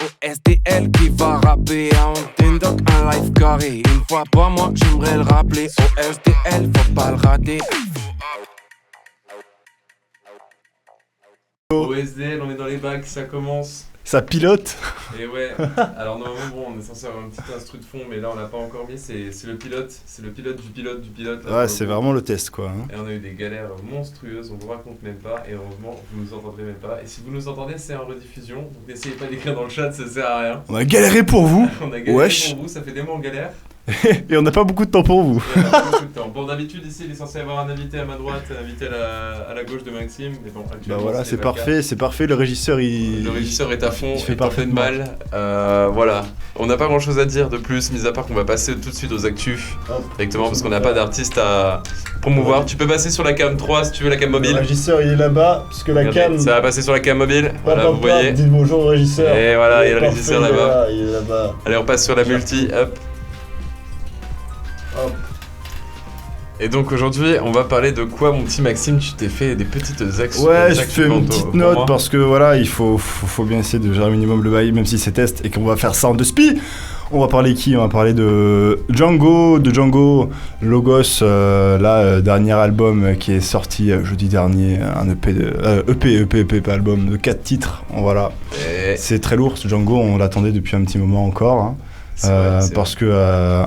OSDL qui va rapper un Tindoc, un live carré. Une fois par mois, j'aimerais le rappeler. OSDL, faut pas le rater. OSDL, on est dans les bacs, ça commence. Ça pilote. Et ouais, alors normalement, bon, on est censé avoir un petit instru de fond, mais là on l'a pas encore mis, c'est le pilote du pilote. Là, Ouais, c'est vraiment le test quoi. Et on a eu des galères monstrueuses, on vous raconte même pas, et heureusement, vous nous entendrez même pas. Et si vous nous entendez, c'est en rediffusion, donc n'essayez pas d'écrire dans le chat, ça sert à rien. On a galéré pour vous. On a galéré Wesh. pour vous, ça fait des mois on galère. Et on n'a pas beaucoup de temps pour vous. Il y a pas beaucoup de temps. Bon, d'habitude, ici, il est censé avoir un invité à ma droite, un invité à la gauche de Maxime, mais bon, Bah actuellement, voilà, ce c'est n'est pas le cas. parfait, c'est parfait. Le régisseur il. Le régisseur est à fond, il fait est en pleine parfaitement. balle. Voilà, on n'a pas grand chose à dire de plus, mis à part qu'on va passer tout de suite aux actus directement parce qu'on n'a pas d'artiste à promouvoir. Tu peux passer sur la cam 3 si tu veux, la cam Le mobile. régisseur il est là-bas, parce que la Regardez, cam. ça va passer sur la cam mobile. Voilà, vous voyez. Dites bonjour au régisseur. Et voilà, il y a le Parfait, régisseur il est là-bas. là, il est là-bas. Allez, on passe sur la multi, hop. Hop. Et donc aujourd'hui, on va parler de quoi, mon petit Maxime? Tu t'es fait des petites actions. Ouais, je fais une petite note parce que voilà, il faut bien essayer de gérer un minimum le bail, même si c'est test et qu'on va faire ça en deux spi. On va parler qui? On va parler de Django, Logos, dernier album qui est sorti jeudi dernier, un EP, pas album, de 4 titres. Voilà. Et... C'est très lourd, ce Django, on l'attendait depuis un petit moment encore. Hein. Parce que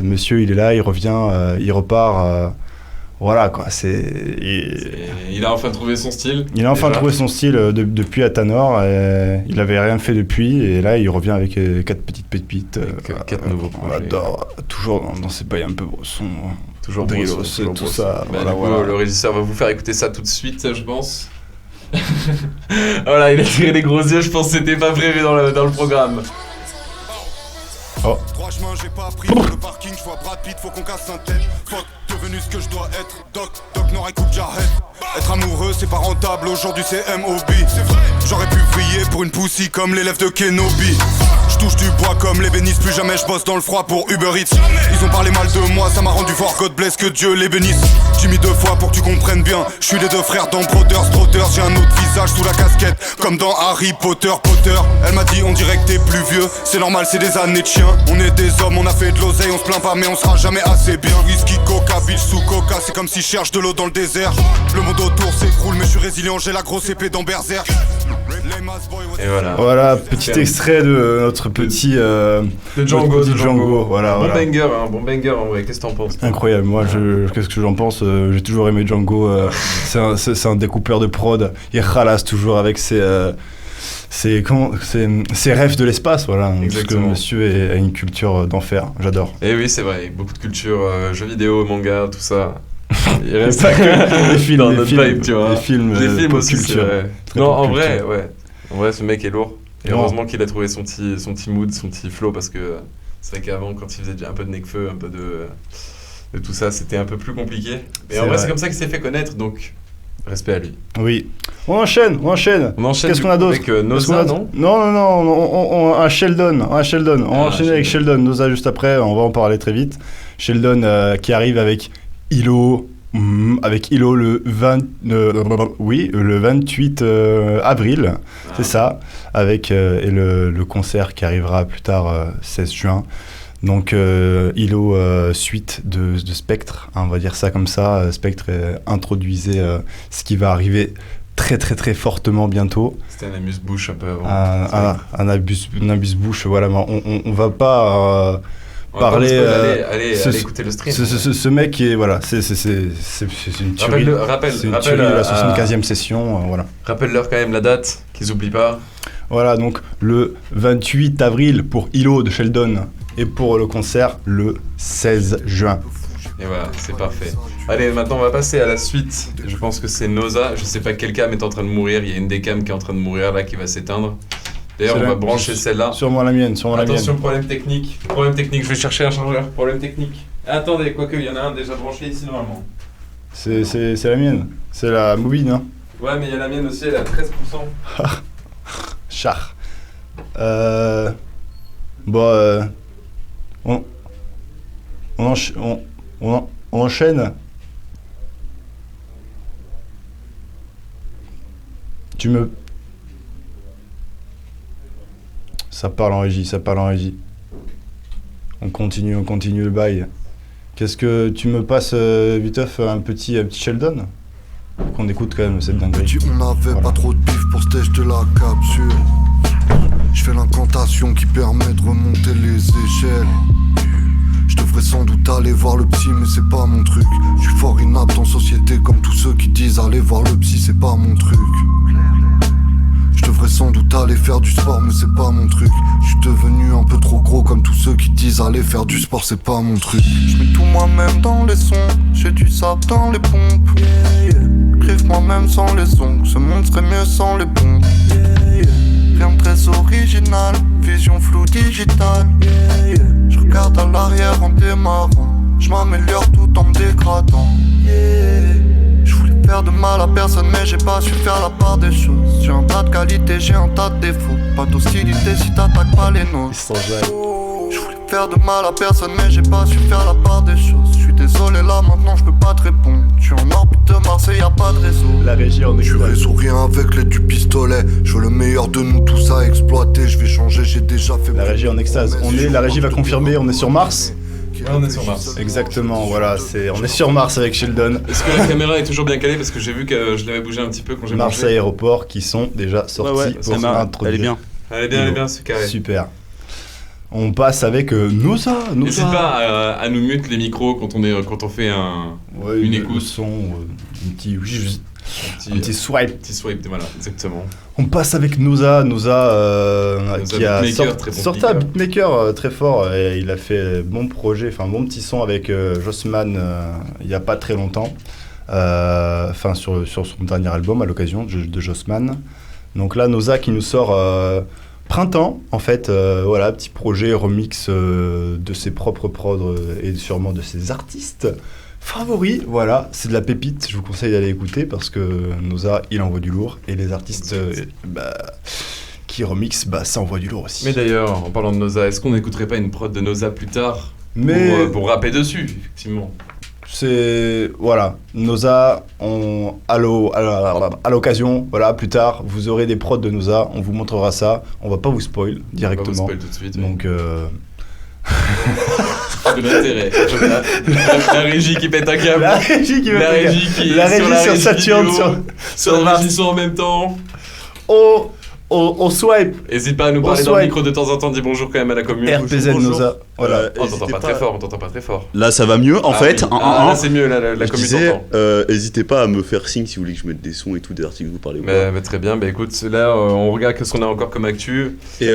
monsieur il est là, il revient, il repart, voilà quoi, il a enfin trouvé son style. Il a enfin trouvé son style depuis Atanor, il avait rien fait depuis, et là il revient avec 4 petites pépites. 4 nouveaux on projets. adore, toujours dans ces bails un peu brossons, Toujours drillos, brossons, tout brossons. ça. Bah, Voilà, du coup, voilà. le régisseur va vous faire écouter ça tout de suite, je pense. Voilà, il a tiré les gros yeux, je pense que c'était pas prévu dans le programme. Oh. 3 chemins, j'ai pas pris dans le parking, je vois Brad Pitt, faut qu'on casse un tête. Fuck, devenu ce que je dois être. Doc Nord, écoute Jarhead. Être amoureux, c'est pas rentable, aujourd'hui c'est MOB. C'est vrai, j'aurais pu vriller pour une poussie comme l'élève de Kenobi. Je touche du bois comme l'ébéniste, plus jamais je bosse dans le froid pour Uber Eats. Ils ont parlé mal de moi, ça m'a rendu fort, God bless, que Dieu les bénisse. J'ai mis 2 fois pour que tu comprennes bien. Je suis les 2 frères dans Brothers, j'ai un autre visage sous la casquette, comme dans Harry Potter. Elle m'a dit on dirait que t'es plus vieux, c'est normal, c'est des années de chien. On est des hommes, on a fait de l'oseille, on se plaint pas mais on sera jamais assez bien. Whisky, coca, bitch sous coca, c'est comme si je cherche de l'eau dans le désert. Le monde autour s'écroule mais je suis résilient, j'ai la grosse épée dans Berserk. Et voilà. Voilà, petit extrait de notre petit De Django, notre petit Django. Voilà, Bon voilà. banger, hein, bon banger en vrai, qu'est-ce que t'en penses? Incroyable, moi qu'est-ce que j'en pense, j'ai toujours aimé Django, c'est un découpeur de prod, il ralasse toujours avec ses rêves de l'espace, voilà. Parce que Exactement. monsieur a une culture d'enfer, j'adore. Et oui, c'est vrai, beaucoup de culture, jeux vidéo, manga, tout ça. Il reste Pas que les films, dans les notre films, vibe, tu vois. les films, Les films pop aussi, c'est culture. vrai. Très Non, pop en vrai, culture. ouais. En vrai, ce mec est lourd. Et Non. heureusement qu'il a trouvé son petit mood, son petit flow, parce que c'est vrai qu'avant, quand il faisait déjà un peu de Nekfeu, un peu de tout ça, c'était un peu plus compliqué. Et C'est en vrai, vrai. c'est comme ça qu'il s'est fait connaître, donc respect à lui. Oui. On enchaîne. On enchaîne Qu'est-ce du qu'on a coup d'autre? avec Noza, non? Non, un Sheldon. On va enchaîner avec Sheldon. Sheldon. Noza juste après, on va en parler très vite. Sheldon qui arrive avec Ilo. Le 28 avril, c'est ça, avec et le concert qui arrivera plus tard, 16 juin. Donc Ilo, suite de Spectre, hein, on va dire ça comme ça. Spectre introduisait ce qui va arriver très très très fortement bientôt. C'était un amuse-bouche un peu avant. Un abuse-bouche, voilà, mais on va pas... On va pas parler, me spoiler, allez ce- écouter le stream. Ce mec qui est, voilà, c'est une tuerie. C'est une tuerie de la 75e session, voilà. Rappelle-leur quand même la date, qu'ils oublient pas. Voilà, donc le 28 avril pour Ilo de Sheldon et pour le concert le 16 juin. Et voilà, c'est parfait. Allez, maintenant on va passer à la suite. Je pense que c'est Noza. Je sais pas quelle cam est en train de mourir. Il y a une des cams qui est en train de mourir là, qui va s'éteindre. D'ailleurs, C'est on la- va brancher celle-là. Sûrement la mienne, Attention, problème technique. Problème technique, je vais chercher un chargeur. Problème technique. Attendez, quoique, il y en a un déjà branché ici normalement. C'est la mienne, c'est la Mobine, hein. Ouais, mais il y a la mienne aussi, elle est à 13%. Char. On enchaîne. Ça parle en régie. On continue le bail. Qu'est-ce que tu me passes, Viteuf, un petit Sheldon qu'on écoute quand même, cette dinguerie. On avait pas trop de bif pour stage de la capsule. Je fais l'incantation qui permet de remonter les échelles. Je devrais sans doute aller voir le psy, mais c'est pas mon truc. Je suis fort inapte en société, comme tous ceux qui disent aller voir le psy, c'est pas mon truc. Je devrais sans doute aller faire du sport, mais c'est pas mon truc. Je suis devenu un peu trop gros, comme tous ceux qui disent aller faire du sport, c'est pas mon truc. Je mets tout moi-même dans les sons, j'ai du sable dans les pompes. Griffe moi-même sans les ongles, ce monde serait mieux sans les bombes. Rien de très original, vision floue digitale. Je regarde à l'arrière en démarrant, je m'améliore tout en me dégradant. Je voulais faire de mal à personne mais j'ai pas su faire la part des choses. J'ai un tas de qualités, j'ai un tas de défauts. Pas d'hostilité si t'attaques pas les nôtres. Je voulais faire de mal à personne mais j'ai pas su faire la part des choses. Je suis désolé là maintenant je peux pas te répondre. Je suis en orbite de Marseille, y'a pas de réseau. La régie en Je résous rien avec l'aide du pistolet. Je veux le meilleur de nous tous à exploiter. Je vais changer, j'ai déjà fait. La régie en extase. La régie va confirmer, on est sur Mars. Ouais, on est sur Mars. Exactement, voilà, on est sur Mars avec Sheldon. Est-ce que la caméra est toujours bien calée? Parce que j'ai vu que je l'avais bougé un petit peu quand j'ai mangé. Marseille Aéroport qui sont déjà sortis pour introduire. Elle est bien. Elle est bien, c'est carré. Super. On passe avec Noza. N'hésite pas à nous mute les micros quand on fait une écoute. Son, un petit swipe. Petit swipe, voilà, exactement. On passe avec Noza qui a sorti un beatmaker très fort. Et il a fait bon petit son avec Jossman il n'y a pas très longtemps. Sur son dernier album à l'occasion de Jossman. Donc là, Noza qui nous sort Printemps, en fait, petit projet remix de ses propres prods et sûrement de ses artistes favoris. Voilà, c'est de la pépite, je vous conseille d'aller écouter parce que Noza, il envoie du lourd et les artistes qui remixent, ça envoie du lourd aussi. Mais d'ailleurs, en parlant de Noza, est-ce qu'on n'écouterait pas une prod de Noza plus tard pour rapper dessus, effectivement? C'est Noza, à l'occasion, plus tard, vous aurez des prods de Noza, on vous montrera ça, on va pas vous spoil directement. On va vous spoil tout de suite. Donc de l'intérêt. La régie qui pète un câble. La régie qui sur Saturne, sur la régie en même temps. On swipe. N'hésite pas à nous parler dans le micro de temps en temps, dis bonjour quand même à la commune. RPZ Noza. Voilà. On t'entend pas très fort. Là ça va mieux en fait. Là c'est mieux, la commune t'entend. N'hésitez pas à me faire signe si vous voulez que je mette des sons et tout, des articles que vous parlez. Très bien, écoute, là on regarde qu'est-ce qu'on a encore comme actu. Et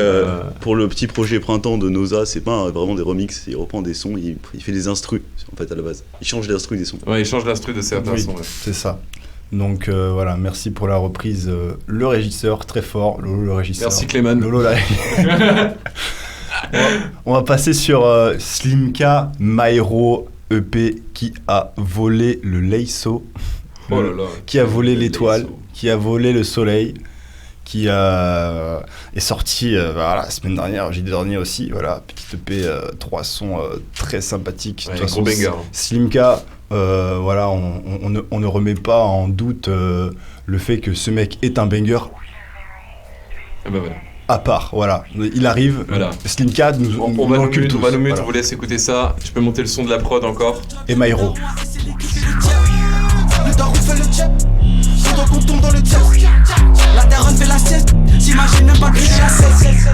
pour le petit projet Printemps de Noza, c'est pas vraiment des remixes, il reprend des sons, il fait des instrus en fait à la base. Il change l'instru des sons. Ouais, il change l'instru de certains sons. C'est ça. Donc merci pour la reprise. Le régisseur, très fort. Lolo, le régisseur. Merci Clément. Lolo, on va passer sur Slimka Maero EP qui a volé le Leiso. Oh là là. Qui a volé l'étoile, qui a volé le soleil, qui est sorti la semaine dernière, jeudi dernier aussi. Voilà, petite EP, 3 sons très sympathiques. Ouais, gros banger. Slimka. On ne remet pas en doute le fait que ce mec est un banger. À part, il arrive. Voilà. Slimka on va nous mute, on vous laisse écouter ça. Tu peux monter le son de la prod encore. Et Maero. La daronne fait la sieste, j'imagine même pas que j'ai la cesse.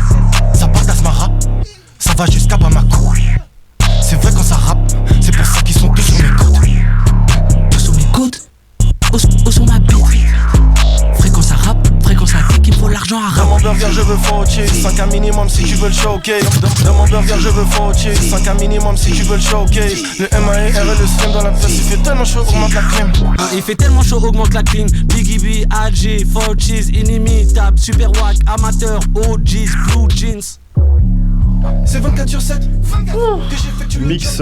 Ça part d'Asmara, ça va jusqu'à Bamako. C'est vrai quand ça rappe, c'est pour ça qu'ils sont tous sur mes côtes. Tous sur mes côtes, ou sur ma bite. Fréquence ça rappe, fréquence ça dit qu'il faut l'argent à rap. Dans mon burger je veux faucher, 5 minimum si tu veux le showcase. Dans mon burger je veux faucher, 5 minimum si tu veux le showcase. Le MAER et le slim dans la pièce, il fait tellement chaud, augmente la clim. Il fait tellement chaud, augmente la clim. Biggie B, AG, Fauches, inimitable, super wack, amateur, OGs, blue jeans. C'est 24/7. Mix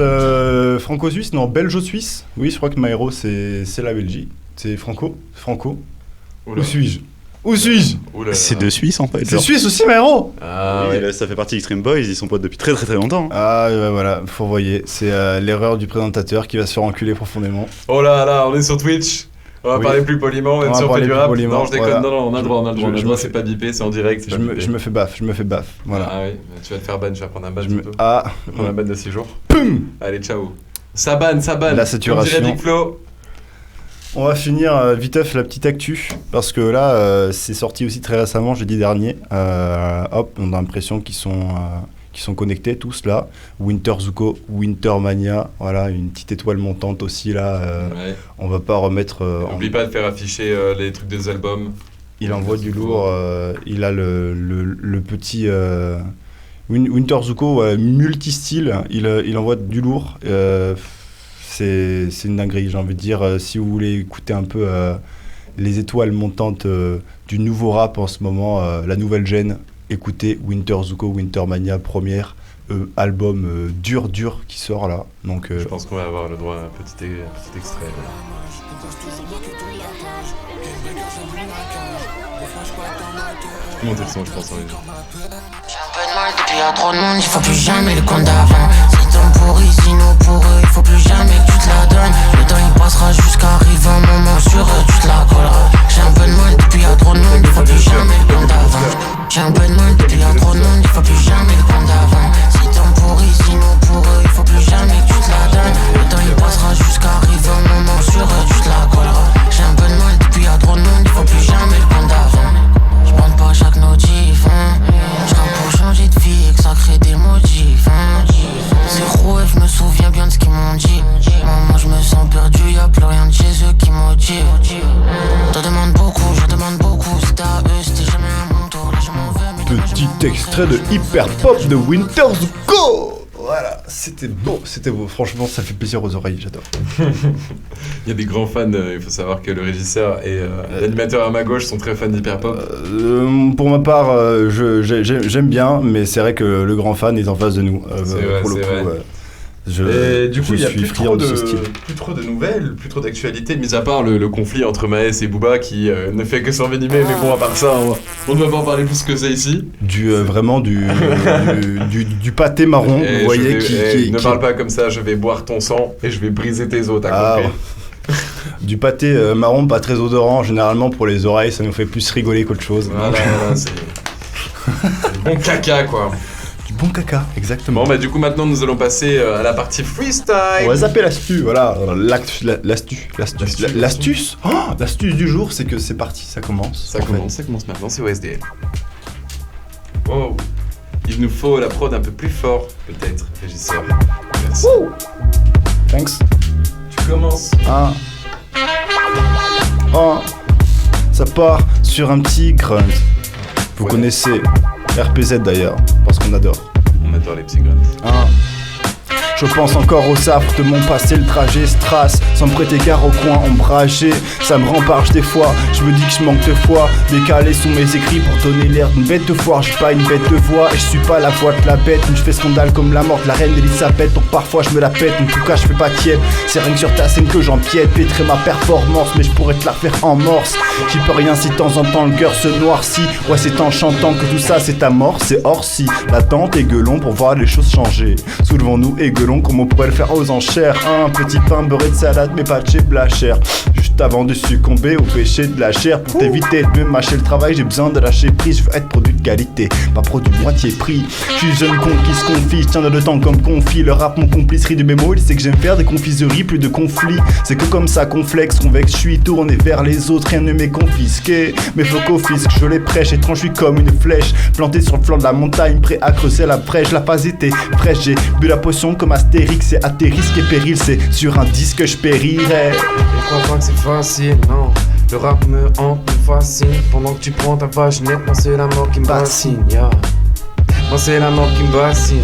franco-suisse, non, belge-suisse. Oui, je crois que Maero c'est la Belgique. C'est franco. Où suis-je C'est de Suisse en fait. C'est suisse aussi, Maero. Ça fait partie d'Extreme Boys, ils sont potes depuis très longtemps. Faut voyer, c'est l'erreur du présentateur qui va se faire enculer profondément. Oh là là, on est sur Twitch. On va Oui. parler plus poliment, même On si va on fait parler du plus rap. poliment, Non, je déconne. voilà. Non, on a le droit, Je me c'est pas bipé, c'est en direct. c'est pas bipé. Je me fais baffe, voilà. Ah oui, tu vas te faire ban, tu vas prendre un ban Je me- bientôt. Ah, Tu vas prendre un ban de 6 jours. Pum. Allez, ciao. Ça banne. La saturation. Comme dirait Big Flo. On va finir viteuf la petite actu, parce que là, c'est sorti aussi très récemment, jeudi dernier. Hop, on a l'impression qu'ils sont connectés tous là. Winter Zuko, Winter Mania, voilà, une petite étoile montante aussi là. Ouais. On va pas remettre. N'oublie pas de faire afficher les trucs des albums. Il envoie du lourd. Il a le petit Winter Zuko multi-style. Il envoie du lourd. C'est une dinguerie, j'ai envie de dire. Si vous voulez écouter un peu les étoiles montantes du nouveau rap en ce moment, la nouvelle gêne, écoutez Winter Zuko, Winter Mania, première album dur qui sort là. Donc, Je pense qu'on va avoir le droit à un petit extrait. Voilà. Montez le son, je pense. J'ai un peu de mal depuis y'a trop de monde, il faut plus jamais le compte d'avant. C'est temps pour eux, sinon pour eux, il faut plus jamais que tu te la donnes. Le temps il passera jusqu'à arriver un moment sur eux, tu te la colleras. J'ai un peu de mal depuis y'a trop de monde, il faut plus jamais le compte d'avant. J'ai un peu de mal depuis y'a trop de monde, il faut plus jamais le compte d'avant. C'est temps pour eux, sinon pour eux, il faut plus jamais que tu te la donnes. Le temps il passera jusqu'à arriver un moment sur eux, tu te la colleras. J'ai un peu de mal depuis y'a trop de monde, il faut plus jamais le compte d'avant. J'prends pas chaque notif, hein. J'rappe pour changer de vie et que ça crée des motifs, hein. Zéro et je me souviens bien de ce qu'ils m'ont dit. Maman, je me sens perdu, y'a plus rien de chez eux qui motive. Je demande beaucoup, c'était à eux, c'était jamais à mon tour. Là, je m'en veux, mais petit extrait de Hyper Pop de Winter Zuko. Voilà, c'était beau. Franchement, ça fait plaisir aux oreilles, j'adore. Il y a des grands fans, il faut savoir que le régisseur et l'animateur à ma gauche sont très fans d'hyperpop. Pour ma part, j'aime bien, mais c'est vrai que le grand fan est en face de nous. Pour le coup, Et du coup, il y a suis plus friand trop de ce style. plus trop de nouvelles, plus trop d'actualités, mis à part le conflit entre Maes et Booba qui ne fait que s'envenimer, mais bon, à part ça, on ne va pas en parler plus que ça ici. Vraiment du pâté marron, Et vous voyez, ne parle pas comme ça, je vais boire ton sang et je vais briser tes os, t'as compris. Du pâté marron pas très odorant, généralement pour les oreilles, ça nous fait plus rigoler qu'autre chose. Voilà, c'est du bon caca, quoi. Du bon caca, exactement. Bon, bah du coup, maintenant, nous allons passer à la partie freestyle. On va zapper l'astuce, voilà. L'astuce du jour, c'est que c'est parti, ça commence. Ça commence maintenant, c'est OSDL. Wow. Il nous faut la prod un peu plus fort, peut-être, régisseur. Merci. Woo. Thanks. Tu commences. Ça part sur un petit grunt. Vous Ouais. connaissez RPZ d'ailleurs, parce qu'on adore. On adore les psy grunts. Je pense encore au safre de mon passé, le trajet strass, sans me prêter car au coin ombragé. Ça me rembarge des fois, je me dis que je manque de foi, décalé sous mes écrits pour donner l'air d'une bête de foire. Je suis pas une bête de voix et je suis pas la voix de la bête, mais je fais scandale comme la mort de la reine Elisabeth. Donc parfois je me la pète, en tout cas je fais pas tiède. C'est rien que sur ta scène que j'empiète, pétrer ma performance, mais je pourrais te la faire en morse. J'y peux rien si de temps en temps le cœur se noircit. Ouais, c'est en chantant que tout ça c'est ta mort, c'est hors si. L'attente est gueulon pour voir les choses changer. Soulevons-nous et gueulon comme on pourrait le faire aux enchères. Un petit pain beurré de salade mais pas de chez Blachère. Juste avant de succomber au péché de la chair. Pour t'éviter de me mâcher le travail, j'ai besoin de lâcher prise. Je veux être produit de qualité, pas produit moitié prix. Je suis jeune con qui se confie, je tiens dans le temps comme confit. Le rap mon complicerie de mes mots, il sait que j'aime faire des confiseries, plus de conflits. C'est que comme ça qu'on flex, convexe, je suis tourné vers les autres, rien ne m'est confisqué. Mes flots confisquent, je les prêche et tranche, je suis comme une flèche plantée sur le flanc de la montagne, prêt à creuser la brèche. La pas été fraîche, j'ai bu la potion comme Astérix. C'est à tes risques et périls, c'est sur un disque que je périrais. Je crois pas que c'est facile, non. Le rap me hante, me fascine. Pendant que tu prends ta vaginette, moi c'est la mort qui me bassine, yeah. Moi c'est la mort qui me bassine.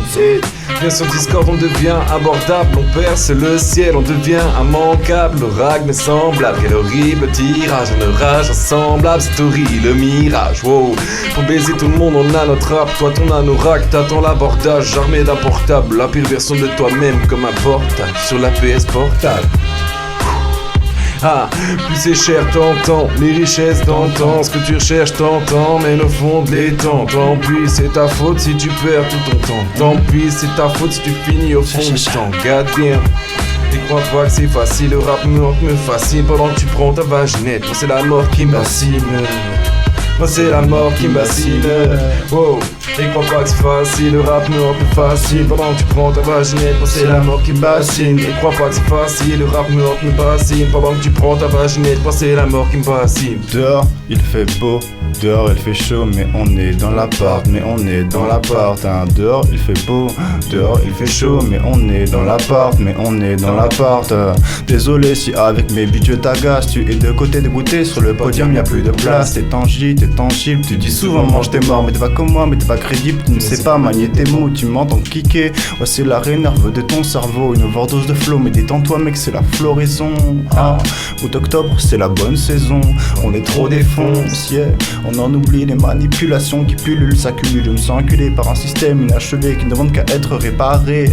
Bien sur Discord on devient abordable, on perce le ciel, on devient immanquable. L'oracle m'est semblable, quel horrible tirage, une rage insemblable, c'est horrible le mirage. Wow. Pour baiser tout le monde on a notre rap, toi ton anorak, t'attends l'abordage, armé d'un portable, la pire version de toi-même comme un portable sur la PS portable. Ah, plus c'est cher, t'entends les richesses d'antan. Ce que tu recherches, t'entends, mais au fond de l'étang. Tant pis, c'est ta faute si tu perds tout ton temps. Tant pis, c'est ta faute si tu finis au fond du temps. Garde bien Et crois pas que c'est facile, le rap me fascine pendant que tu prends ta vaginette. Moi c'est la mort qui me bassine. Moi c'est la mort qui me bassine. Wow. Et crois pas que c'est facile, le rap me fascine pendant que tu prends ta vaginette. Moi c'est la mort qui me bassine. Et crois pas que c'est facile, le rap me fascine pendant que tu prends ta vaginette. Moi c'est la mort qui me fascine. Dehors il fait beau, dehors il fait chaud, mais on est dans l'appart, mais on est dans l'appart, hein. Dehors il fait beau, dehors il fait chaud, mais on est dans l'appart, mais on est dans l'appart. Désolé si avec mes beats je t'agace, tu es de côté dégoûté, sur le podium y'a plus de place. T'es tangible, tu dis souvent mange t'es mort, mais t'es pas comme moi, mais t'es pas crédible, tu ne sais pas manier tes mots, tu m'entends kicker. Ouais c'est l'arrêt nerveux de ton cerveau, une overdose de flow, mais détends-toi mec c'est la floraison. Ah, août octobre c'est la bonne saison, on est trop défoncé. On en oublie les manipulations qui pullulent, s'accumulent. Je me sens enculé par un système inachevé qui ne demande qu'à être réparé.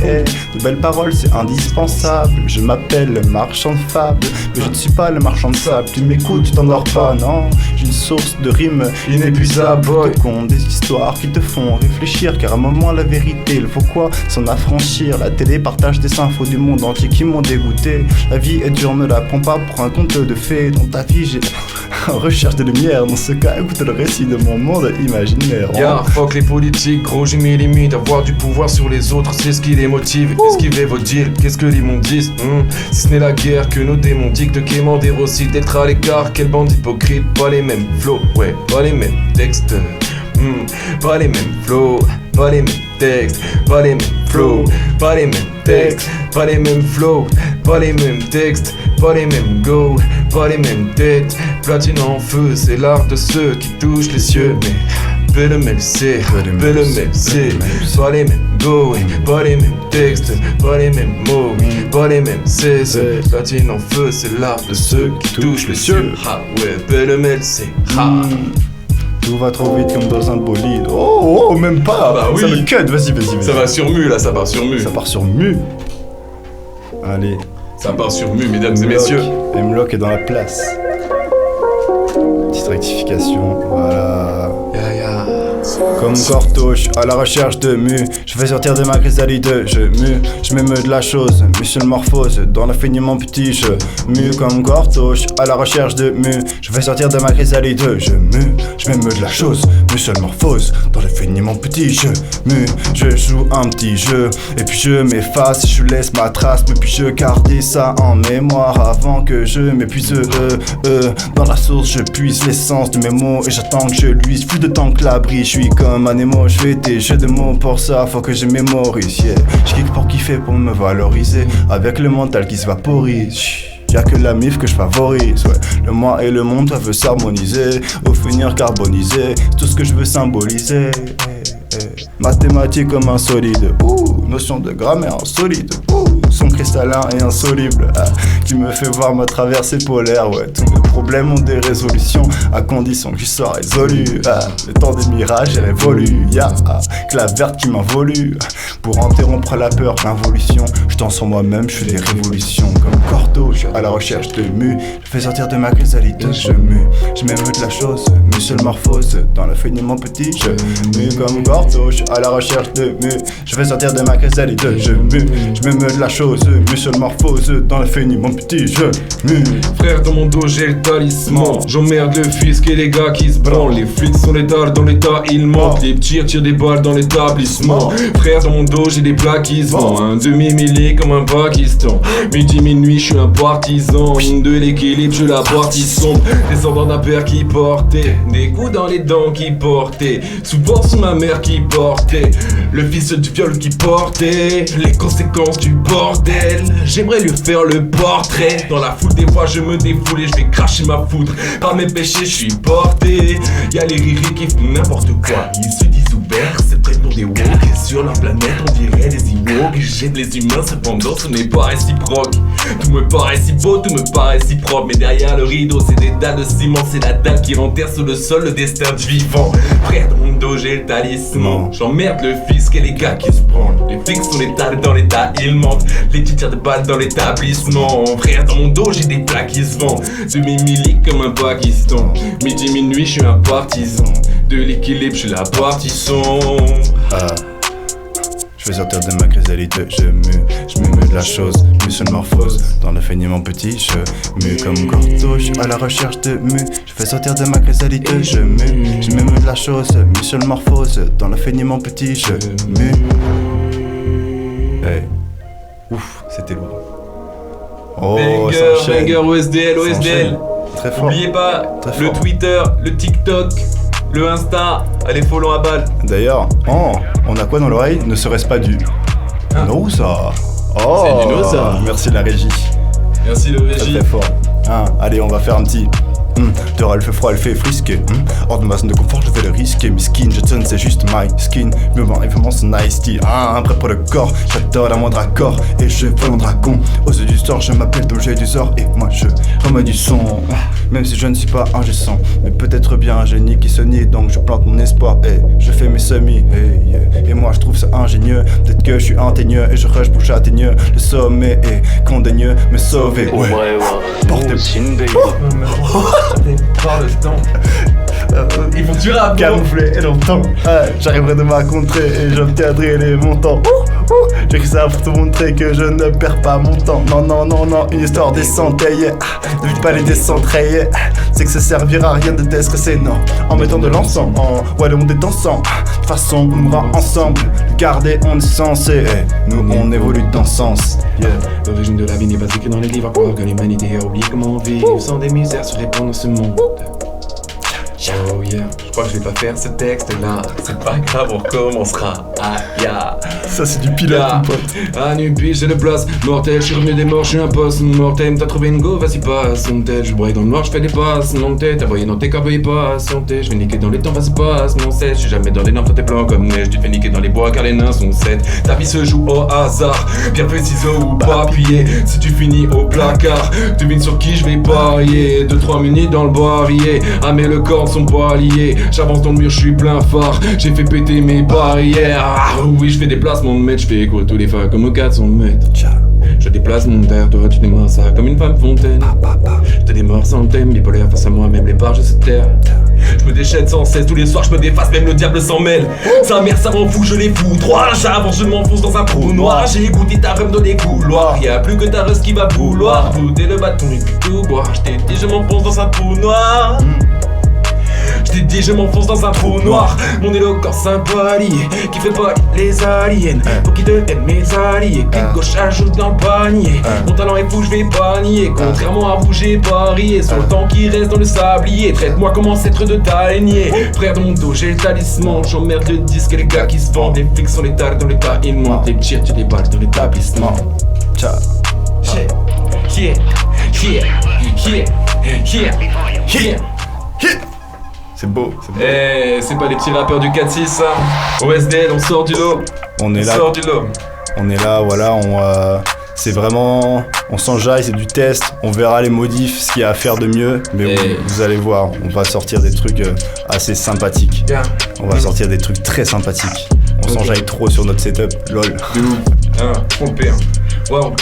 De belles paroles, c'est indispensable. Je m'appelle le marchand de fables, mais je ne suis pas le marchand de sable. Tu m'écoutes, tu t'endors pas, non. J'ai une source de rimes inépuisable. Je te conte des histoires qui te font réfléchir, car à un moment la vérité, il faut quoi s'en affranchir. La télé partage des infos du monde entier qui m'ont dégoûté. La vie est dure, ne la prends pas pour un conte de fées. Dans ta vie, j'ai en recherche de lumière. Dans ce cas, écoute le récit de mon monde imaginaire. Yeah, fuck les politiques, gros j'ai mes limites. Avoir du pouvoir sur les autres, c'est ce qui les motive. Esquiver vos deals, qu'est-ce que les mondes disent Si ce n'est la guerre que nos démons dictent, quémander aussi d'être à l'écart. Quelle bande hypocrite, pas les mêmes flows, ouais, pas les mêmes textes. Pas les mêmes flows, pas les mêmes textes, pas les mêmes flows, pas les mêmes textes, pas les mêmes flows, pas les mêmes textes, pas les mêmes go, pas les mêmes têtes. Platine en feu, c'est l'art de ceux qui touchent les cieux, mais Pêle-mêle c'est, pas les mêmes go, pas les mêmes textes, pas les mêmes mots, pas les mêmes cesses. Platine en feu, c'est l'art de ceux qui touchent les cieux. Ah ouais, pêle-mêle c'est, Tout va trop vite comme dans un bolide. Oh, même pas. Bah oui. Ça me cut, vas-y. Ça va sur mu là, ça part sur mu. Ça part sur mu. Allez. Ça part sur mu, mesdames et messieurs. M-Lock est dans la place. Petite rectification, voilà. Comme Corto, je suis à la recherche de mu. Je fais sortir de ma chrysalide, je m'émeus de la chose. Monsieur le morphose, dans l'infiniment petit, je mue comme Corto, je suis à la recherche de mu. Je fais sortir de ma chrysalide, je m'émeus de la chose. Monsieur le morphose, dans l'infiniment petit, je joue un petit jeu. Et puis je m'efface, je laisse ma trace. Mais puis je garde ça en mémoire avant que je m'épuise. Dans la source, je puise l'essence de mes mots. Et j'attends que je luise, plus de temps que l'abri. Je suis comme un émo, je fais des jeux de mots pour ça, faut que je mémorise, yeah. Je kick pour kiffer, pour me valoriser, avec le mental qui se vaporise. Y'a que la mif que je favorise, ouais. Le moi et le monde doivent s'harmoniser, au finir carbonisé, c'est tout ce que je veux symboliser. Mathématiques comme un solide, notion de grammaire solide, son cristallin et insoluble, qui me fait voir ma traversée polaire, ouais. Tous mes problèmes ont des résolutions, à condition que j'y sois résolu. Le temps des mirages est révolu, que la verte qui m'a voulu. Pour interrompre la peur, l'involution, je tends sur moi-même, je fais des révolutions. Comme Corto, je suis à la recherche de mu. Je fais sortir de ma chrysalide, je m'émeus de la chose. Monsieur le morphose, dans l'infiniment petit, je mue comme Corto, je suis à la recherche de mu. Je fais sortir de ma chrysalide, je m'émeus de la chose. Monsieur le morphose, dans l'infiniment petit, je mue. Frère, dans mon dos j'ai le talisman. J'emmerde le fisc et les gars qui se branlent. Les flics sont les dards dans l'état, ils mentent. Les petits tirent des balles dans l'établissement. Frère, dans mon dos j'ai des plaques qui se vendent. Un demi-mêlé comme un Pakistan. Midi, minuit, je suis un partisan. Ligne de l'équilibre, je la partie sombre. Descendant d'un père qui portait des coups dans les dents qui portait. Souvent sous ma mère qui portait le fils du viol qui portait les conséquences du bordel. J'aimerais lui faire le portrait. Dans la foule des fois je me défoule et je vais cracher ma foudre. Par mes péchés je suis porté. Y'a les riris qui font n'importe quoi. Ils se disent ouverts, c'est près pour des woke. Et sur leur planète on dirait des Ewoks. J'aide les humains cependant ce n'est pas réciproque. Tout me paraît si beau, tout me paraît si propre. Mais derrière le rideau c'est des dalles de ciment. C'est la dalle qui enterre sur le sol le destin du vivant. Frère dans mon dos j'ai le talisman. J'emmerde le fisc et les gars qui se prennent. Les flics sont les dalles dans l'état, ils mentent. Les petits tirs de balles dans l'établissement. Frère dans mon dos j'ai des plaques qui se vendent. Demi-millique comme un Pakistan. Midi, minuit je suis un partisan. De l'équilibre je suis la partie sombre. Je fais sortir de ma chrysalité, je mue de la chose, muscle-morphose. Dans le feignement petit, je mue comme cartouche à la recherche de mu. Je fais sortir de ma chrysalité, je mue de la chose, muscle-morphose. Dans le feignement petit, je mue. Hey. Ouf, c'était lourd. Oh, banger, OSDL. Très fort. N'oubliez pas Très le fort. Twitter, le TikTok, le Insta, allez follow à balle. D'ailleurs, on a quoi dans l'oreille? Ne serait-ce pas du Noza? Oh, C'est du Noza. Merci la régie. Merci le Très régie. très fort. Allez, on va faire un petit. Dehors elle fait froid, elle fait frisquer. Hors de ma zone de confort, je vais le risquer. Mes skins, Jetson, c'est juste my skin. Mais bon, évidemment, c'est nice tea. Prêt pour le corps, j'adore la moindre accord. Et je vole en dragon. Aux yeux du sort, je m'appelle Doge du Zor. Et moi, je remets du son. Même si je ne suis pas un G100, mais peut-être bien un génie qui se nie. Donc je plante mon espoir et je fais mes semis. Et moi, je trouve ça ingénieux. Peut-être que je suis inteigneux et je rush pour châtaigneux. Le sommet est condaigneux, me sauver. Ouais. Portez. Par le temps. Ils vont durer à Camouflé et longtemps. J'arriverai de ma contrée et j'obtiendrai les montants. J'écris ça pour te montrer que je ne perds pas mon temps. Non, une histoire décente, yeah. Ne vite pas les décentrer, c'est que ça servira à rien de déstresser, non. En mettant de l'encens, le monde est dansant. De toute façon, on mourra ensemble. Garder, on est censé. Nous, on évolue dans ce sens. L'origine de la vie n'est pas écrite dans les livres, pour que l'humanité a oublié comment vivre sans des misères se répandre dans ce monde. Oh yeah, je crois que je vais pas faire ce texte là. C'est pas grave, on recommencera. Ça, c'est du pilote, mon pote. Anubis, j'ai le place mortel, je suis revenu des morts, je suis un poste mortel. T'as trouvé une go, vas-y passe son tête. Je braille dans le noir, je fais des passes, mon tête. T'as voyé dans tes cas, veuillez pas son tête. Je vais niquer dans les temps, vas-y passe mon set. Je suis jamais dans les normes, toi t'es blanc comme neige. Tu te fais niquer dans les bois car les nains sont 7. Ta vie se joue au hasard, pierre, feuille, ciseaux ou papier. Si tu finis au placard, tu devines sur qui je vais parier. 2-3 minutes dans le barillet, mais le corps sont pas liés. J'avance dans le mur, je suis plein phare. J'ai fait péter mes barrières. Oui, je fais des placements de mètres, je fais écouler tous les phares comme au 400 mètres. Je déplace mon terre, toi tu démarres ça comme une femme fontaine. Je te démarre sans thème, bipolaire face à moi, même les barges se terre. Je me déchaîne sans cesse, tous les soirs je me déface, même le diable s'en mêle. Sa mère ça m'en fout, je les fous droit. J'avance, je m'enfonce dans un trou noir. J'ai goûté ta rhum dans les couloirs. Y'a plus que ta rose qui va vouloir goûter le bâton et puis tout boire. Je t'ai dit je m'enfonce dans un trou noir. Je t'ai dit je m'enfonce dans un trou noir. Mon éloquence un palier qui fait pas les aliens. Faut qu'ils deviennent mes alliés. Clic gauche ajoute dans le panier. Mon talent est fou, je vais pas nier. Contrairement à vous j'ai parié sur le temps qui reste dans le sablier. Traite-moi comme ancêtre de ta lignée. Frère de mon dos j'ai le talisman. J'emmerde le disque et les gars qui se vendent. Les flics sont les tags dans l'état, ils montent. Les tirs tu déballes dans l'établissement. Ciao. C'est beau, c'est beau. Eh, c'est pas les petits rappeurs du 4-6 hein. OSDL, on sort du lot. On est là. Sort du lot. On est là, voilà, c'est vraiment, on s'enjaille, c'est du test, on verra les modifs, ce qu'il y a à faire de mieux, mais vous allez voir, on va sortir des trucs assez sympathiques. On va sortir des trucs très sympathiques. On s'enjaille trop sur notre setup, lol. De ouf, trompé. Wow,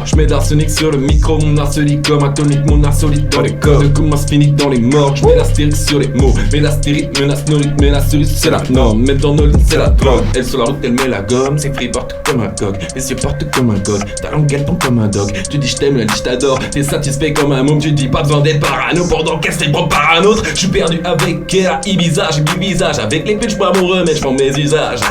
je mets de l'arsenic sur le micro, mon arsenic comme atonique, mon arsolite dans les corps. Le commence fini dans les morts, je mets l'astérique sur les mots. Mais l'astérique menace nos rythmes, mais la cerise c'est la norme. Mettre dans nos lignes c'est la drogue. Elle sur la route elle met la gomme, c'est free porte comme un coq. Les yeux portent comme un gog, ta langue elle tombe comme un dog. Tu dis je t'aime, elle dit je t'adore, t'es satisfait comme un môme. Tu dis pas besoin d'être parano pendant qu'elle se prend par un autre. Je suis perdu avec elle à Ibiza, j'ai mis le visage. Avec les putes je bois mon remède, je prends mes usages.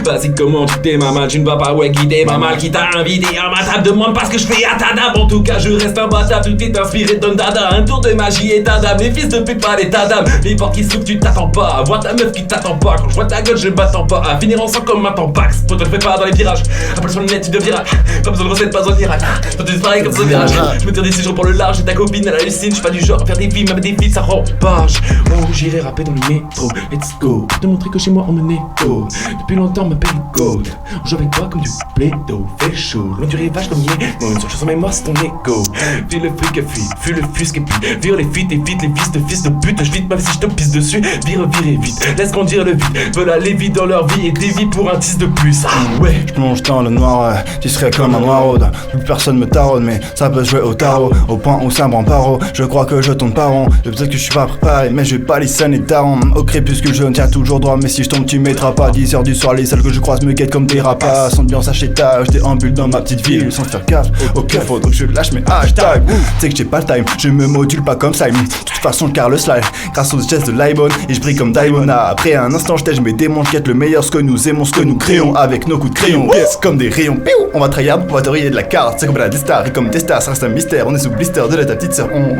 Vas-y comment tu t'es ma mal, tu ne vas pas ouais guider ma mal qui t'a invité à ma table. Demande pas ce que je fais à ta dame. En tout cas je reste imbattable, tout est inspiré de Don Dada. Un tour de magie et ta dame, les fils de pute pas les ta dame. Les portes qui s'ouvrent tu t'attends pas, à voir ta meuf qui t'attend pas. Quand je vois ta gueule je m'attends pas à finir ensemble comme un tampax. Toi te fais pas dans les virages, après sur le net tu deviens pas besoin de recette, pas besoin de miracle. Toi tu disparais comme ce virage. Je me tire des séjours pour le large et ta copine elle hallucine. Je suis pas du genre à faire des films, même des filles ça rend page. Oh j'irai rapper dans le métro, let's go. Pour te montrer que chez moi on me négo. Depuis longtemps on m'appelle Gold. On joue avec toi comme du play-doh, fait chaud. L'endurée vache comme hier Mon une chanson mais moi c'est ton écho. Fuis le fric et fuis le fusque et puis vire les fuites et vite les fils de pute. Je vite même si je te pisse dessus. Virez vite, laisse grandir le vide. Veulent aller vite dans leur vie et des vies pour un 10 de plus. Ah ouais. Je plonge dans le noir, tu serais comme un noiraude. Plus personne me taraude, mais ça peut se jouer au tarot. Au point où ça me rend paro, je crois que je tourne pas rond. Peut-être que je suis pas préparé, mais je vais pas les scènes et tarons. Au crépuscule je tiens toujours droit, mais si je tombe tu mettras pas. 10h du soir, les salles que je croise me guettent comme des rapaces. Ambiance achettage, déambule dans ma petite ville sans faire gaffe. Ok, faudrait que je lâche mes hashtags. Tu sais que j'ai pas le time, je me module pas comme Simon. De toute façon je carre le slide, grâce aux gestes de Libon. Et je brille comme Daimona. Après un instant je tèche mes démons, je guette le meilleur, ce que nous aimons, ce que nous créons. Avec nos coups de crayon, c'est comme des rayons. On va tryhard, on va te rayer de la carte. C'est comme la Destar, et comme Destar, ça reste un mystère. On est sous blister de ta petite sœur. On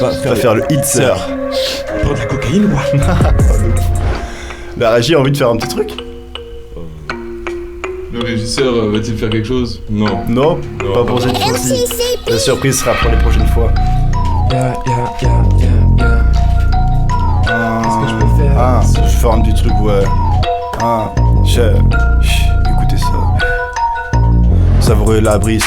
va faire le hit sœur. Prends de la cocaïne moi. La régie a envie de faire un petit truc? Le régisseur va-t-il faire quelque chose? Non. Non, pas pour cette fois-ci. La surprise sera pour les prochaines fois. Yeah. Qu'est-ce que je peux faire? Je vais faire un petit truc, ouais. Écoutez ça. Savourez la brise,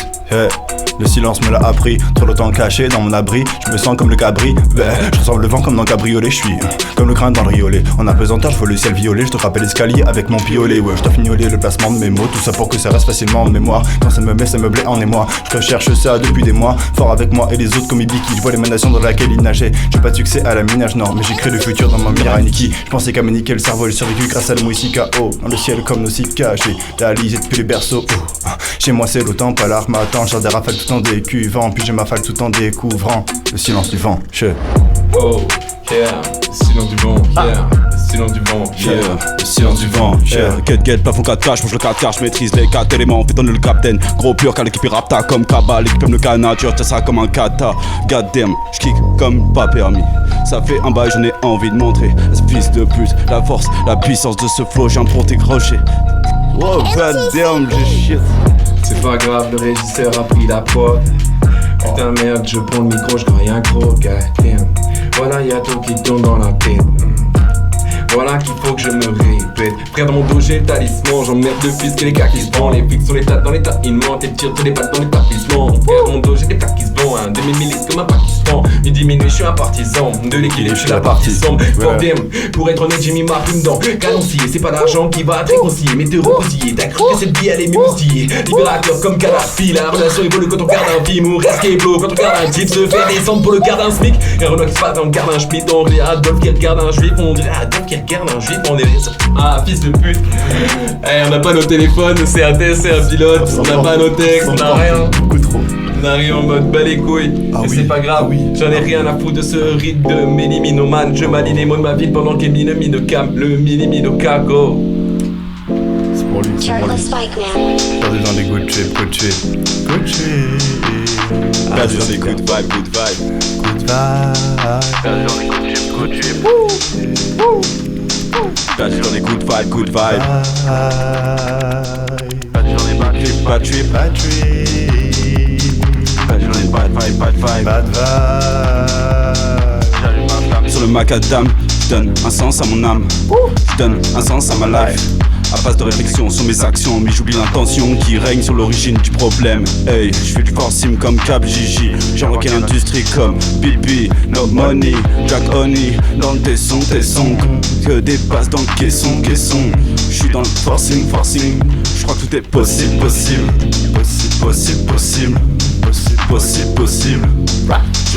le silence me l'a appris, trop longtemps caché dans mon abri, je me sens comme le cabri, je ressemble le vent comme dans le cabriolet, je suis comme le crin dans le riolet, en apesanteur je vois le ciel violet, je te rappelle l'escalier avec mon piolet, ouais je dois fignoler le placement de mes mots, tout ça pour que ça reste facilement en mémoire, quand ça me blé en émoi, je recherche ça depuis des mois, fort avec moi et les autres comme Ibiki, je vois l'émanation dans laquelle il nageait, j'ai pas de succès à la minage, non, mais j'ai créé le futur dans ma mire à Niki, je pensais qu'à me niquer le cerveau, j'ai survécu grâce à le Mouissika, oh, dans le ciel comme nos cicages, j'ai réalisé depuis les berceaux, oh, chez moi c'est l'autant, pas l'arme attend, j'ai des rafales tout en décuvant, puis j'ai ma falle tout en découvrant le silence du vent, Oh, yeah, le silence du vent, yeah, le silence du vent, yeah, le silence du vent, Get, plafond 4K, j'mange le 4K, j'maîtrise les 4 éléments, fais donner le captain, gros pur car l'équipe est rapta comme Kaba, l'équipe aime le canard, tu retiens ça comme un kata, goddamn, j'kick comme pas permis, ça fait un bail, j'en ai envie de montrer, ce fils de pute, la force, la puissance de ce flow, j'ai un pour tes crochets, wow, goddamn, j'ai shit. C'est pas grave, le régisseur a pris la prod. Putain merde, je prends le micro, je graille un gros goddamn. Voilà y'a tout qui tourne dans la tête. Voilà qu'il faut que je me répète. Frère dans mon dos j'ai le talisman. J'emmerde le fils que les gars qui se vendent. Les flics sont les tas dans l'état, ils mentent. Et tire tous les pattes dans les tapissements. Frère dans mon dos j'ai des plaques qui se vendent. Un demi-milice comme un Pakistan. Midi minuit je suis un partisan de l'équilibre, je suis la partie sombre. Pour être honnête j'ai mis ma plume dans Calancier. C'est pas l'argent qui va te réconcilier, mais te reconcilier. T'as cru que cette vie allait m'émoustiller. Libérateur comme Kadhafi. La relation évolue quand on garde un film. Ou reste blow quand on garde un type. Se faire descendre pour le garde un SMIC. Un Renault qui se passe, on garde un Schmitt. On dirait Adolphe qui regarde un juif. On dirait Adolphe qui regarde un juif. On est fils de pute. On n'a pas nos téléphones, c'est un test, c'est un pilote. On n'a pas nos textes, on n'a rien. On arrive en mode bas les couilles. Mais c'est pas grave, j'en ai rien à foutre de ce rythme de mini-minomane. Je m'aligne les mots de ma vie pendant qu'il mine-mine-cam. Le mini-mino-cago. C'est pour lui, c'est pour lui. Perdu dans les good trip. Perdu dans les good vibes. Perdu dans les good trip. Perdu dans les good vibes. Perdu dans les bad trip. Perdu dans les bad vibes. Sur le macadam, je donne un sens à mon âme. Je donne un sens à ma life. À base de réflexion sur mes actions, mais j'oublie l'intention qui règne sur l'origine du problème. Hey, je fais du forcing comme Cap Gigi. J'ai rocké l'industrie comme Bibi, No Money, Jack Honey. Dans le tesson, que des passes dans le caisson. Je suis dans le forcing. Je crois que tout est possible.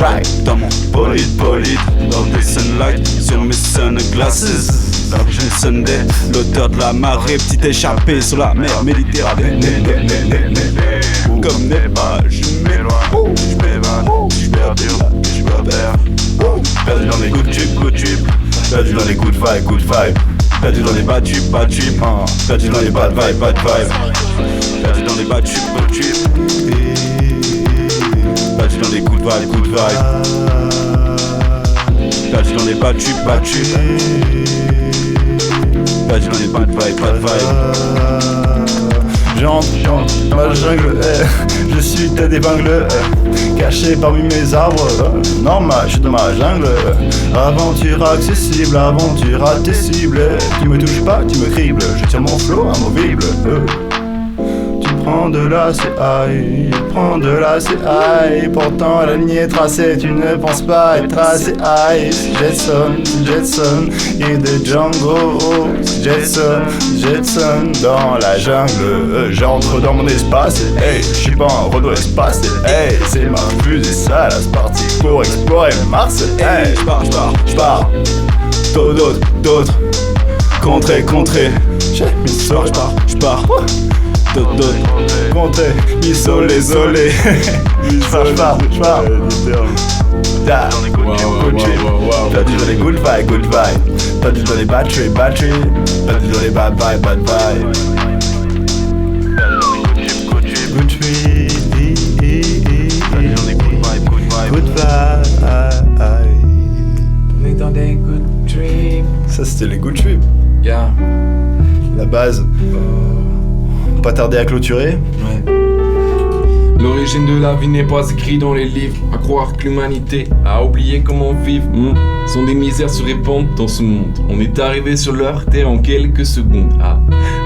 Right. Dans mon bolide, dans des sunlight, sur mes sunglasses. J'ai une Sunday, l'odeur de la marée, petite échappée sur la mer Méditerranée. Comme Neba, je m'éloigne, je perdu dans les good trips, perdu dans les good vibes, perdu dans les bad trips, perdu dans les bad vibes, perdu dans les bad trips, perdu dans les good vibes, perdu dans les bad trips, perdu dans les bad vibes. J'entre dans la jungle, je suis tête d'épingle, caché parmi mes arbres, normal, je suis dans ma jungle. Aventure accessible, aventure à tes cibles. Tu me touches pas, tu me cribles, je tire mon flow amovible. Tu prends de la CI, prends de la CI. Pourtant la ligne est tracée, tu ne penses pas être assez high. Jetson, et de Django. Jetson, dans la jungle. J'entre dans mon espace, hey, je suis pas un Renault Espace, hey, c'est ma fusée sale, c'est parti pour explorer Mars, hey, j'pars. D'autres, contrées, j'ai mis ça, j'pars. D'autres, contrées, isolé. J'pars. Perdu dans les good vibes. Perdu dans les batteries. Perdu dans les bad vibes. Good trip. Good vibe. On est dans des good trips. Ça c'était les good trips. Yeah. La base. Pas tarder à clôturer. Ouais. L'origine de la vie n'est pas écrite dans les livres. À croire que l'humanité a oublié comment vivre. Sont des misères se répandent dans ce monde. On est arrivé sur leur terre en quelques secondes.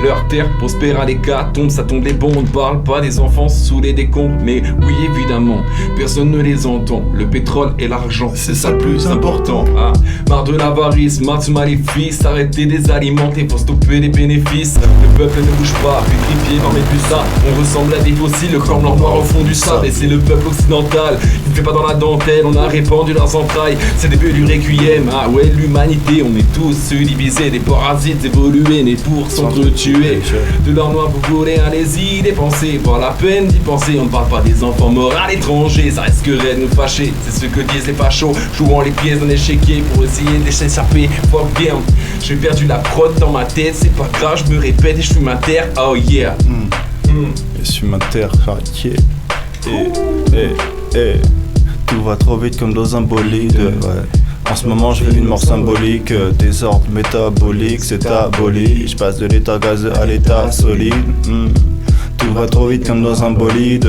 Leur terre prospère à l'hécatombe, ça tombe les bombes. On ne parle pas des enfants sous les décombres, mais oui évidemment, personne ne les entend. Le pétrole et l'argent, c'est ça le plus important. Marre de l'avarice, marre de ce maléfice. Arrêtez des alimenter, faut stopper les bénéfices. Le peuple ne bouge pas, pétrifié par mes puissants. On ressemble à des fossiles, comme leur noir au fond du sable. Et c'est le peuple occidental, il ne fait pas dans la dentelle. On a répandu leurs entrailles, c'est le début du requiem. Ouais, l'humanité, on est tous subdivisés, des parasites évolués, nés pour s'entretuer. De l'or noir vous voulez, allez-y dépenser. Pas la peine d'y penser, on ne parle pas des enfants morts à l'étranger. Ça risquerait de nous fâcher, c'est ce que disent les fachos, jouant les pièces d'un échiquier pour essayer de s'échapper. Fuck bien, j'ai perdu la prod dans ma tête. C'est pas grave, je me répète et je fume ma terre. Oh yeah. Je suis ma terre, yeah. Tout va trop vite comme dans un bolide, ouais. En ce moment je fais une mort symbolique, désordre métabolique, c'est aboli. Je passe de l'état gazeux à l'état solide. Tout va trop vite comme dans un bolide.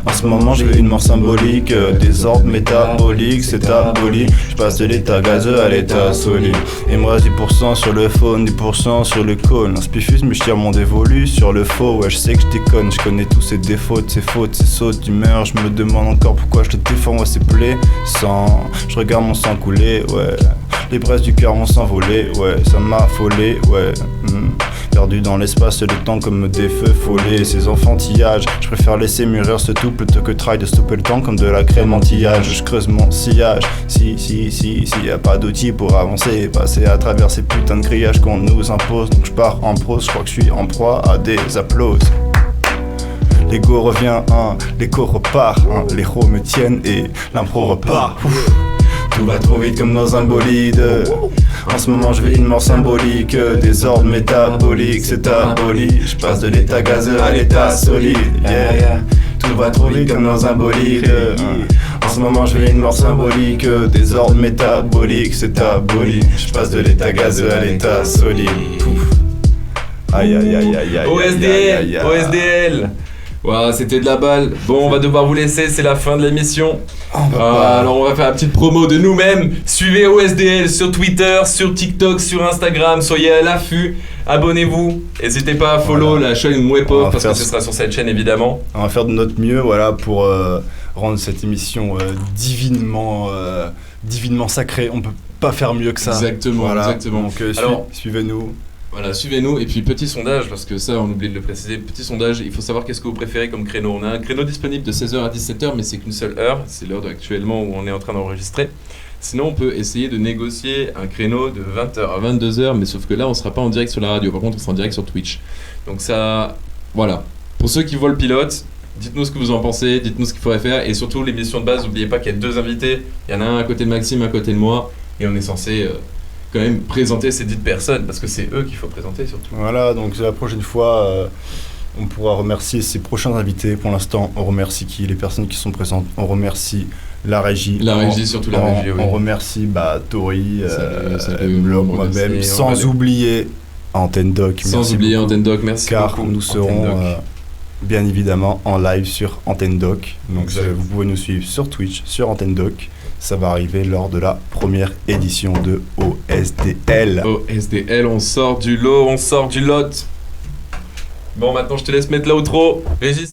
En ce moment je fais une mort symbolique, désordre métabolique, c'est aboli. Je passe de l'état gazeux à l'état solide. Et moi 10% sur le phone, 10% sur le call. Un spiffus mais je tire mon dévolu sur le faux. Ouais je sais que je déconne, je connais tous ses défauts, ses fautes, ses sautes d'humeur. Je me demande encore pourquoi je te défends, ouais c'est blessant. Je regarde mon sang couler, ouais. Les braises du cœur vont s'envoler, ouais. Ça m'a affolé, ouais. Perdu dans l'espace, le temps comme des feux follets. Ces enfantillages, je préfère laisser mûrir ce tout plutôt que try de stopper le temps comme de la crème anti-âge. Je creuse mon sillage, si y a pas d'outils pour avancer et passer à travers ces putains de grillages qu'on nous impose. Donc je pars en prose, je crois que je suis en proie à des applauses. L'ego revient, l'écho repart, les ros me tiennent et l'impro repart. Tout va trop vite comme dans un bolide. En ce moment je vis une mort symbolique, désordre métabolique, c'est aboli. Je passe de l'état gazeux à l'état solide, yeah. Tout va trop vite comme dans un bolide. En ce moment je vis une mort symbolique, désordre métabolique, c'est aboli. Je passe de l'état gazeux à l'état solide. Aïe aïe aïe aïe aïe. OSDL. Voilà, c'était de la balle. Bon, on va devoir vous laisser, c'est la fin de l'émission. Alors on va faire la petite promo de nous-mêmes. Suivez OSDL sur Twitter, sur TikTok, sur Instagram. Soyez à l'affût, abonnez-vous. N'hésitez pas à follow la chaîne Mwepop parce que ce sera sur cette chaîne évidemment. On va faire de notre mieux, voilà, pour rendre cette émission divinement sacrée. On peut pas faire mieux que ça. Exactement, voilà. Exactement. Donc suivez-nous. Voilà, suivez-nous. Et puis petit sondage, parce que ça on oublie de le préciser, petit sondage, il faut savoir qu'est-ce que vous préférez comme créneau. On a un créneau disponible de 16h à 17h, mais c'est qu'une seule heure, c'est l'heure actuellement où on est en train d'enregistrer. Sinon on peut essayer de négocier un créneau de 20h à 22h, mais sauf que là on sera pas en direct sur la radio, par contre on sera en direct sur Twitch. Donc ça, voilà. Pour ceux qui voient le pilote, dites-nous ce que vous en pensez, dites-nous ce qu'il faudrait faire, et surtout l'émission de base, n'oubliez pas qu'il y a 2 invités, il y en a un à côté de Maxime, à côté de moi, et on est censé... quand même présenter ces dites personnes parce que c'est eux qu'il faut présenter surtout. Voilà, donc la prochaine fois on pourra remercier ses prochains invités. Pour l'instant on remercie les personnes qui sont présentes, on remercie la régie, surtout la régie, oui. On remercie Tori, moi-même, sans oublier Antenne Doc. Sans oublier Antenne Doc, merci car beaucoup. Nous serons bien évidemment en live sur Antenne Doc, donc vous pouvez nous suivre sur Twitch, sur Antenne Doc. Ça va arriver lors de la première édition de OSDL. OSDL, on sort du lot, on sort du lot. Bon, maintenant je te laisse mettre l'outro. Régis.